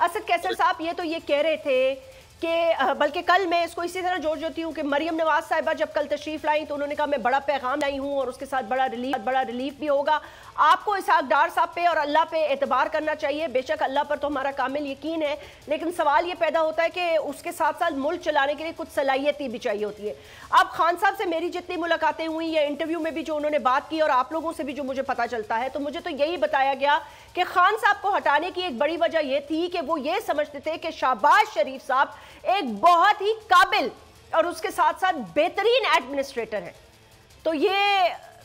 असद कैसर साहब ये तो ये कह रहे थे कि बल्कि कल मैं इसको इसी तरह जोड़ देती हूँ कि मरियम नवाज साहिबा जब कल तशरीफ लाई तो उन्होंने कहा मैं बड़ा पैगाम लाई हूँ और उसके साथ बड़ा रिलीफ भी होगा। आपको इसहाक डार साहब पे और अल्लाह पे एतबार करना चाहिए। बेशक अल्लाह पर तो हमारा कामिल यकीन है, लेकिन सवाल ये पैदा होता है कि उसके साथ साथ मुल्क चलाने के लिए कुछ सलाहियत भी चाहिए होती है। अब खान साहब से मेरी जितनी मुलाकातें हुई या इंटरव्यू में भी जो उन्होंने बात की और आप लोगों से भी जो मुझे पता चलता है, तो मुझे तो यही बताया गया कि खान साहब को हटाने की एक बड़ी वजह यह थी कि वो ये समझते थे कि शहबाज शरीफ साहब एक बहुत ही काबिल और उसके साथ साथ बेहतरीन एडमिनिस्ट्रेटर है। तो ये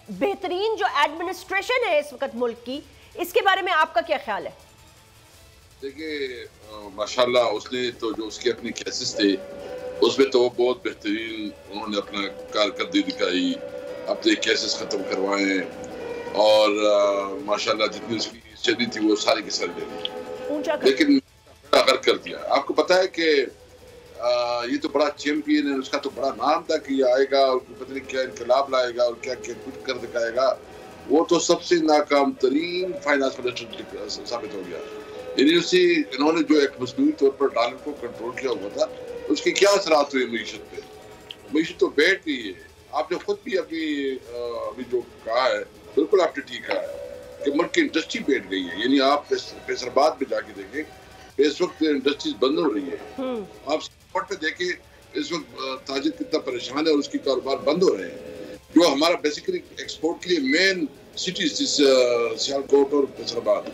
बेहतरीन जो एडमिनिस्ट्रेशन है इस वक्त मुल्क की, इसके बारे में आपका क्या ख्याल है? देखिए माशाल्लाह उसने तो जो उसके अपने केसेस थे उसमें तो बहुत बेहतरीन उन्होंने अपना कारकर्दगी दिखाई, अपने केसेस खत्म करवाए और माशाल्लाह जितनी उसकी स्टडी थी वो सारी की सारी दे दी, लेकिन अगर कर दिया। आपको पता है कि ये तो बड़ा चैंपियन है, उसका तो बड़ा नाम था कि आएगा और पता नहीं क्या इनकलाब लाएगा और क्या क्या कुछ कर दिखाएगा। वो तो सबसे नाकाम तरीन फाइनेंस मिनिस्टर साबित हो गया। इन्होंने जो एक मसनूई तौर पर डॉलर को कंट्रोल किया हुआ था, उसके क्या असरात हुए मीशत पे? मीशत तो बैठ गई है। आपने खुद भी अभी जो कहा है बिल्कुल आपने ठीक कहा है कि मुल्क की इंडस्ट्री बैठ गई है। यानी आप फैसलाबाद में जाके देखें इस वक्त इंडस्ट्रीज बंद हो रही है। आप पे देखें इस वक्त ताजिर कितना परेशान है और उसकी कारोबार बंद हो रहे हैं। जो हमारा बेसिकली एक्सपोर्ट के लिए मेन सिटीज सियालकोट और फैसलाबाद,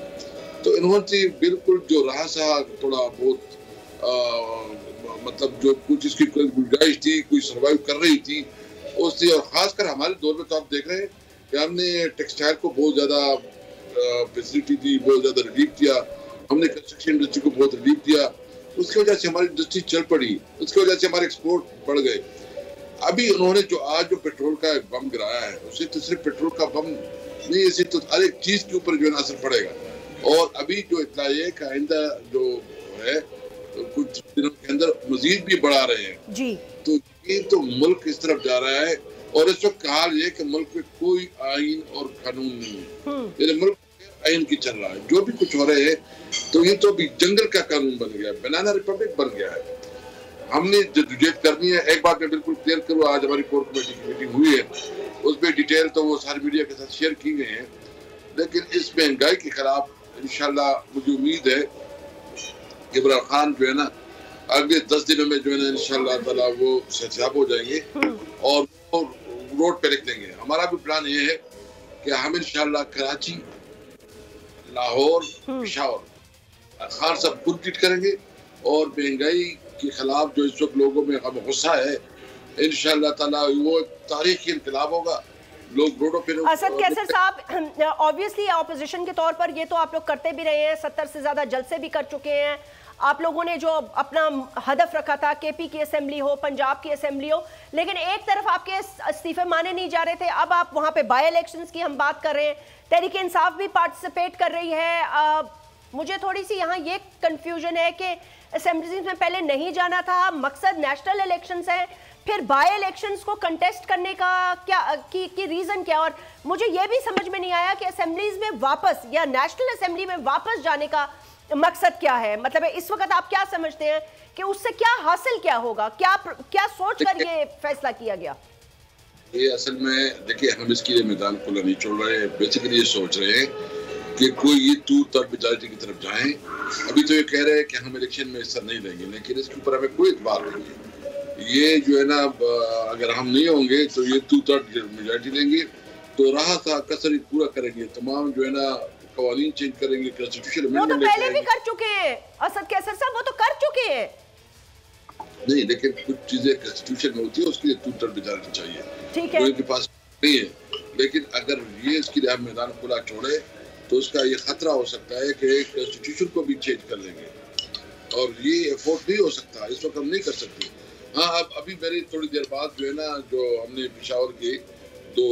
तो इन्होंने बिल्कुल जो रहा सहा थोड़ा बहुत मतलब जो कुछ इसकी गुंजाइश थी, कोई सर्वाइव कर रही थी उससे, और खासकर हमारे दौर में तो आप देख रहे हैं कि हमने टेक्सटाइल को बहुत ज्यादा फैसिलिटी दी, बहुत ज्यादा रिलीफ दिया, हमने कंस्ट्रक्शन इंडस्ट्री को बहुत रिलीफ दिया। उसकी वजह से हमारी इंडस्ट्री चल पड़ी, उसकी वजह से हमारे एक्सपोर्ट बढ़ गए। अभी उन्होंने जो आज जो पेट्रोल का बम गिराया है, उससे तो सिर्फ पेट्रोल का बम नहीं, इससे तो हर एक चीज के ऊपर जो है ना असर पड़ेगा। और अभी जो इतना है कि आइंदा जो है तो कुछ दिनों के अंदर मजीद भी बढ़ा रहे हैं जी। तो ये तो मुल्क इस तरफ जा रहा है और इस वक्त हाल ये कि मुल्क में कोई आइन और कानून नहीं है। मुल्क आइन की चल रहा है, जो भी कुछ हो रहे हैं तो ये तो भी जंगल का कानून बन गया है, बनाना रिपब्लिक बन गया है। हमने जद्दोजहद करनी है। एक बात मैं बिल्कुल क्लियर करूँ, आज हमारी कोर कमेटी की मीटिंग हुई है, उसमें डिटेल तो वो सारी मीडिया के साथ शेयर की गई है, लेकिन इस महंगाई के खिलाफ इंशाल्लाह मुझे उम्मीद है कि इमरान खान जो है ना अगले 10 दिनों में जो है ना इंशाल्लाह ताला वो सेहतयाब हो जाएंगे और वो रोड पे लिख देंगे। हमारा भी प्लान ये है कि हम इंशाल्लाह कराची, लाहौर, पेशावर खान साहब खुद ट्वीट करेंगे और महंगाई के खिलाफ जो इस वक्त लोगों में गुस्सा है, इंशाल्लाह ताला वो तारीखी इनकलाब होगा। लोग रोडों पे। असद कैसर साहब, ऑब्वियसली ऑपोजिशन के तौर पर ये तो आप लोग करते भी रहे हैं, 70 से ज्यादा जलसे भी कर चुके हैं। आप लोगों ने जो अपना हदफ रखा था केपी की असेंबली हो, पंजाब की असेंबली हो, लेकिन एक तरफ आपके इस्तीफे माने नहीं जा रहे थे, अब आप वहां पे बाई इलेक्शंस की हम बात कर रहे हैं, तहरीक इंसाफ भी पार्टिसिपेट कर रही है। मुझे थोड़ी सी यहाँ ये कंफ्यूजन है कि असेंबलीज में पहले नहीं जाना था, मकसद नेशनल इलेक्शंस है, फिर बाय इलेक्शंस को कंटेस्ट करने का क्या की रीजन क्या? और मुझे ये भी समझ में नहीं आया कि असेंबलीज में वापस या नेशनल असेंबली में वापस जाने का मकसद क्या है। मतलब इस वक्त आप क्या समझते हैं कि उससे क्या हासिल क्या होगा, क्या सोच कर ये फैसला किया गया? ये असल में देखिए, हम इसके लिए मैदान खुला नहीं छोड़ रहे हैं। बेसिकली ये सोच रहे हैं कि कोई ये टू थर्ड मेजॉरिटी की तरफ जाएं। अभी तो ये कह रहे हैं कि हम इलेक्शन में हिस्सा नहीं लेंगे, लेकिन इसके ऊपर हमें कोई इतबार नहीं है। ये जो है ना, अगर हम नहीं होंगे तो ये टू थर्ड मेजॉरिटी लेंगे तो रहा था कसर पूरा करेंगे, तमाम जो है ना कवानीन चेंज करेंगे, कॉन्स्टिट्यूशन अमेंडमेंट तो पहले भी कर चुके हैं असद कैसर साहब, वो तो कर चुके हैं। नहीं, लेकिन कुछ चीजें कॉन्स्टिट्यूशन में होती है, उसके लिए टू थर्ड मेजॉरिटी चाहिए, ठीक है, उनके पास नहीं है। लेकिन अगर ये इसके लिए हम मैदान खुला छोड़े तो उसका ये खतरा हो सकता है कि कॉन्स्टिट्यूशन को भी चेंज कर लेंगे और ये अफोर्ड नहीं हो सकता, इस वक्त हम नहीं कर सकते। हाँ, अब अभी मेरी थोड़ी देर बाद जो है ना, जो हमने पेशावर के 2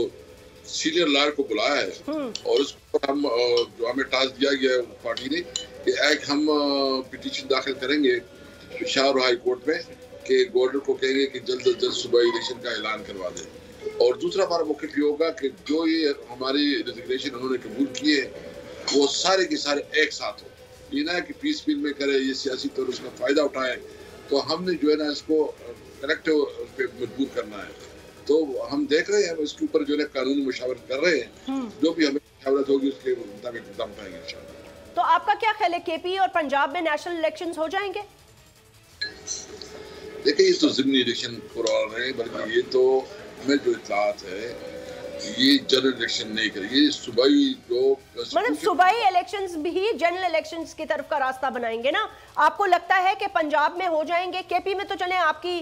सीनियर लॉयर को बुलाया है और उस पर हम जो हमें टास्क दिया गया है पार्टी ने कि एक हम पिटीशन दाखिल करेंगे पेशावर हाई कोर्ट में कि गवर्नर को कहेंगे कि जल्द से जल्द सुबह इलेक्शन का ऐलान करवा दें। और दूसरा हमारा मौक़िफ़ ये होगा कि जो ये हमारी रेजिग्नेशन उन्होंने कबूल किए वो सारे के सारे एक साथ हो, ये ना कि पीस बिल में करे, ये सियासी तौर उसका फायदा उठाए। तो हमने जो है ना इसको कलेक्टिव उस पे मजबूर करना है। तो हम देख रहे हैं इसके ऊपर जो है कानूनी मशावरत कर रहे हैं, जो भी हमें मशावरत होगी उसके मुताबिक कदम उठाएंगे इंशाल्लाह। तो आपका क्या ख्याल है, केपी और पंजाब में नेशनल इलेक्शंस हो जाएंगे? देखिए ये तो ज़िमनी इलेक्शन करवा रहे हैं, बल्कि ये तो हमें जो इत्तलात है ये जनरल इलेक्शन नहीं करेगी, सूबाई जो मतलब सूबाई इलेक्शंस भी जनरल इलेक्शंस की तरफ का रास्ता बनाएंगे ना? आपको लगता है कि पंजाब में हो जाएंगे? केपी में तो चले आपकी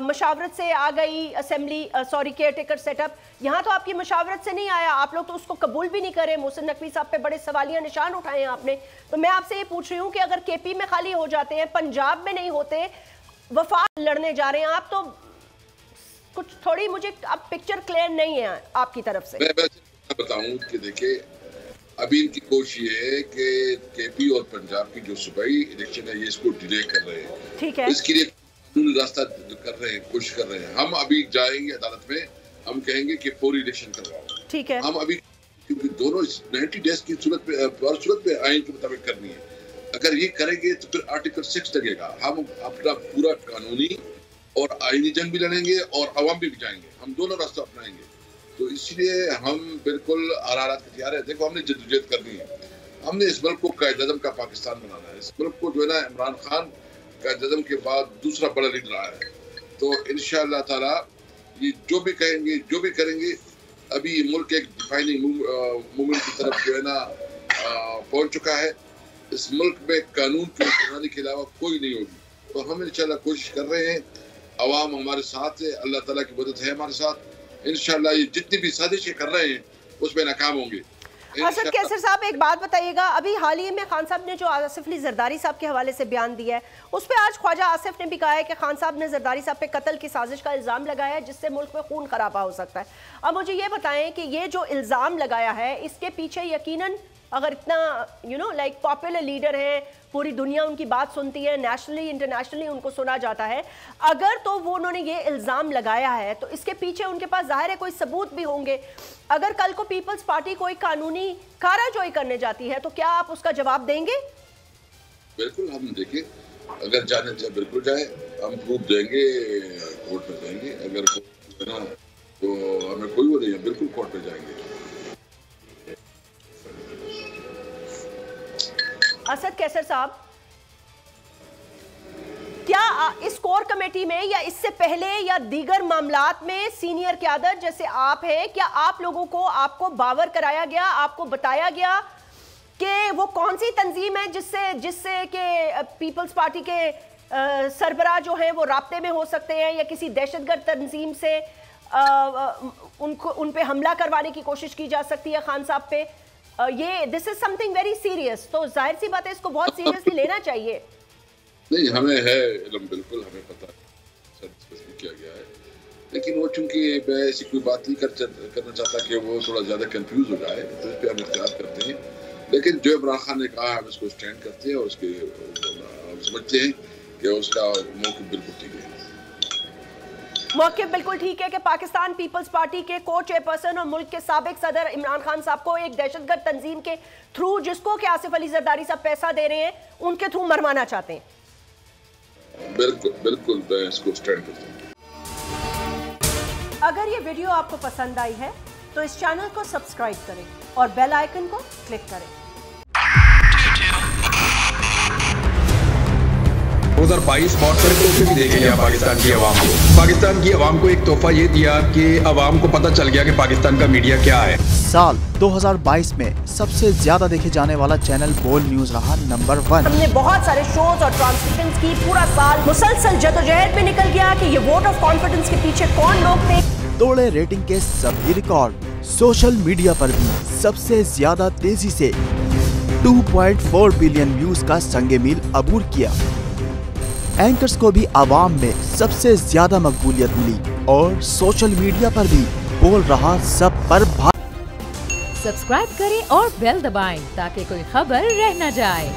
मशावरत से आ गई असेंबली, केयर टेकर सेटअप, यहाँ तो आपकी मशावरत से नहीं आया, आप लोग तो उसको कबूल भी नहीं करे। मोहसिन नकवी साहब पे बड़े सवालिया निशान उठाए हैं आपने। तो मैं आपसे ये पूछ रही हूँ कि अगर केपी में खाली हो जाते हैं, पंजाब में नहीं होते, वफाक लड़ने जा रहे हैं आप, तो कुछ थोड़ी मुझे अब पिक्चर क्लियर नहीं है आपकी तरफ से। मैं बताऊं कि देखिए अभी इनकी कोशिश ये है कि केपी और पंजाब की जो सूबाई इलेक्शन है ये इसको डिले कर रहे हैं। ठीक है, इसके लिए कानूनी रास्ता कर रहे हैं, कोशिश कर रहे हैं। हम अभी जाएंगे अदालत में, हम कहेंगे कि फौरी इलेक्शन करवाओ। ठीक है, हम अभी क्योंकि दोनों 90 डेज की सूरत पे आइन के मुताबिक करनी है। अगर ये करेंगे तो फिर आर्टिकल 6 लगेगा। हम अपना पूरा कानूनी और आईनी जंग भी लड़ेंगे और अवाम भी जाएंगे, हम दोनों रास्ते अपनाएंगे। तो इसलिए हम बिल्कुल हर हालात के तैयार है। देखो हमने जद्दोजहद करनी है, हमने इस मुल्क को कायद-ए-आज़म का पाकिस्तान बनाना है। इस मुल्क को जो है ना इमरान खान कायद-ए-आज़म के बाद दूसरा बड़ा लीडर आया है। तो इंशाअल्लाह ताला ये जो भी कहेंगे, जो भी करेंगे, अभी मुल्क एक डिफाइनिंग मूवमेंट की तरफ जो है ना पहुंच चुका है। इस मुल्क में कानून की प्रणाली के अलावा कोई नहीं होगी। तो हम इंशाअल्लाह कोशिश कर रहे हैं, अवाम हमारे साथ है, अल्लाह ताला की मदद है हमारे साथ। इंशाअल्लाह ये जितनी भी साजिशें कर रहे हैं उसमें नाकाम होंगे। असद कैसर साहब एक बात बताइएगा, अभी हाल ही में खान साहब ने जो आसिफ अली जरदारी साहब के हवाले से बयान दिया है, उस पर आज ख्वाजा आसिफ ने भी कहा है कि खान साहब ने जरदारी साहब पे कत्ल की साजिश का इल्ज़ाम लगाया है जिससे मुल्क में खून खराबा हो सकता है। अब मुझे ये बताएं कि ये जो इल्ज़ाम लगाया है इसके पीछे यकीनन अगर इतना लाइक पॉपुलर लीडर है, पूरी दुनिया उनकी बात सुनती है, नेशनली इंटरनेशनली उनको सुना जाता है, अगर तो वो उन्होंने ये इल्ज़ाम लगाया है तो इसके पीछे उनके पास जाहिर है कोई सबूत भी होंगे। अगर कल को पीपल्स पार्टी कोई कानूनी कार्रवाई करने जाती है तो क्या आप उसका जवाब देंगे? बिल्कुल, हम देखिए अगर जाने चाहे बिल्कुल जाए, हम प्रूफ देंगे, कोर्ट में जाएंगे। अगर ना तो हमें कोई वो नहीं है, बिल्कुल कोर्ट में जाएंगे। असद कैसर साहब, क्या इस कोर कमेटी में या इससे पहले या दीगर मामलात में सीनियर क़यादत जैसे आप हैं, क्या आप लोगों को आपको बावर कराया गया, आपको बताया गया कि वो कौन सी तंजीम है जिससे कि पीपल्स पार्टी के सरबराह जो हैं वो राब्ते में हो सकते हैं या किसी दहशतगर्द तंजीम से उन पे हमला करवाने की कोशिश की जा सकती है खान साहब पे? ये this is something very serious, तो जाहिर सी बात है इसको बहुत सीरियसली लेना चाहिए। नहीं, हमें है इल्म, बिल्कुल हमें पता है किया गया है, लेकिन वो चूंकि मैं ऐसी कोई बात नहीं करना चाहता कि वो थोड़ा ज्यादा कंफ्यूज हो जाए, तो इस पर हम इख्तियार करते हैं। लेकिन जो इमरान खान ने कहा हम इसको स्टैंड करते हैं और उसके हम समझते हैं कि उसका मौक़िफ़ बिल्कुल ठीक है। मौक़िफ़ बिल्कुल ठीक है कि पाकिस्तान पीपल्स पार्टी के को चेयरपर्सन और मुल्क के साबिक सदर इमरान खान साहब को एक दहशतगर्द तंजीम के थ्रू, जिसको कि आसिफ अली जरदारी साहब पैसा दे रहे हैं, उनके थ्रू मरवाना चाहते हैं। बिल्कुल बिल्कुल मैं इसको स्टैंड करता हूं। अगर ये वीडियो आपको पसंद आई है तो इस चैनल को सब्सक्राइब करें और बेल आइकन को क्लिक करें। 2022 बहुत सारे तोहफे भी देखे गया पाकिस्तान की आवाम को। पाकिस्तान की आवाम को एक तोहफा ये दिया कि आवाम को पता चल गया कि पाकिस्तान का मीडिया क्या है। साल 2022 में सबसे ज्यादा देखे जाने वाला चैनल बोल न्यूज रहा नंबर 1। हमने बहुत सारे शोज और ट्रांसमिशंस की, पूरा साल मुसलसल जदोजहद में निकल गया कि ये वोट ऑफ कॉन्फिडेंस के पीछे कौन लोग थे। तोड़े रेटिंग के सभी रिकॉर्ड। सोशल मीडिया पर भी सबसे ज्यादा तेजी से 2.4 बिलियन व्यूज का संगे मील अबूर किया। एंकर्स को भी आवाम में सबसे ज्यादा मकबूलियत मिली और सोशल मीडिया पर भी बोल रहा सब पर सब्सक्राइब करें और बेल दबाएं ताकि कोई खबर रह न जाए।